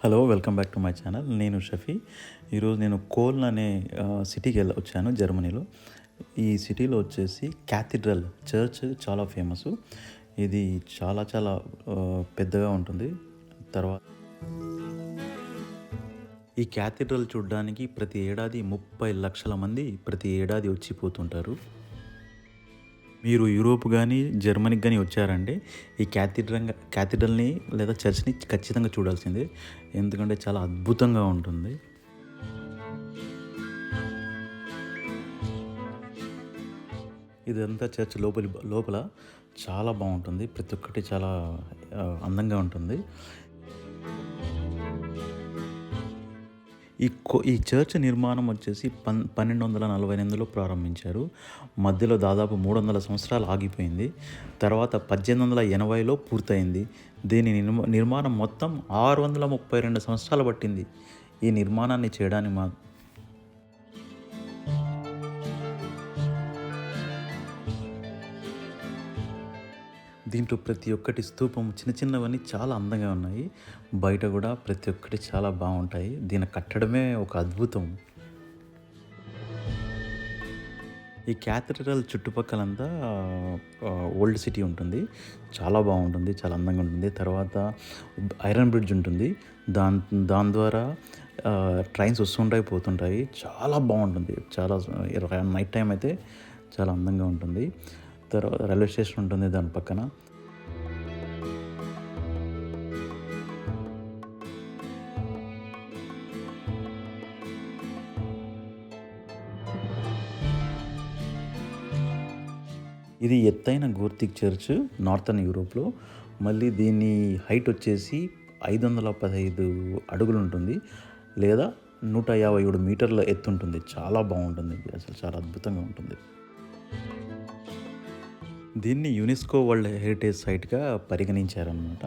Hello, welcome back to my channel. నేను షఫీ. ఈరోజు నేను కోల్న్ అనే సిటీకి వచ్చాను, జర్మనీలో. ఈ సిటీలో వచ్చేసి క్యాథీడ్రల్ చర్చ్ చాలా ఫేమస్. ఇది చాలా చాలా పెద్దగా ఉంటుంది. తర్వాత ఈ క్యాథీడ్రల్ చూడడానికి ప్రతి ఏడాది 30 లక్షల మంది ప్రతి ఏడాది వచ్చిపోతుంటారు. మీరు యూరోప్ కానీ జర్మనీకి కానీ వచ్చారంటే ఈ క్యాథీడ్రల్ని లేదా చర్చ్ని ఖచ్చితంగా చూడాల్సిందే, ఎందుకంటే చాలా అద్భుతంగా ఉంటుంది. ఇదంతా చర్చ్ లోపల చాలా బాగుంటుంది. ప్రతి ఒక్కటి చాలా అందంగా ఉంటుంది. ఈ చర్చ్ నిర్మాణం వచ్చేసి 1248లో ప్రారంభించారు. మధ్యలో దాదాపు 300 సంవత్సరాలు ఆగిపోయింది. తర్వాత 1880లో పూర్తయింది. దీని నిర్మాణం మొత్తం 632 సంవత్సరాలు పట్టింది ఈ నిర్మాణాన్ని చేయడానికి. దీంట్లో ప్రతి ఒక్కటి స్తూపం చిన్న చిన్నవన్నీ చాలా అందంగా ఉన్నాయి. బయట కూడా ప్రతి ఒక్కటి చాలా బాగుంటాయి. దీన్ని కట్టడమే ఒక అద్భుతం. ఈ క్యాథడ్రల్ చుట్టుపక్కలంతా ఓల్డ్ సిటీ ఉంటుంది. చాలా బాగుంటుంది, చాలా అందంగా ఉంటుంది. తర్వాత ఐరన్ బ్రిడ్జ్ ఉంటుంది. దాని ద్వారా ట్రైన్స్ వస్తుంటాయి, పోతుంటాయి. చాలా బాగుంటుంది. చాలా నైట్ టైం అయితే చాలా అందంగా ఉంటుంది. తర్వాత రైల్వే స్టేషన్ ఉంటుంది దాని పక్కన. ఇది ఎత్తైన గోథిక్ చర్చ్ నార్థన్ యూరోప్లో. మళ్ళీ దీని హైట్ వచ్చేసి 515 అడుగులు ఉంటుంది, లేదా 157 మీటర్ల ఎత్తు ఉంటుంది. చాలా బాగుంటుంది, అసలు చాలా అద్భుతంగా ఉంటుంది. దీన్ని యునెస్కో వరల్డ్ హెరిటేజ్ సైట్గా పరిగణించారనమాట.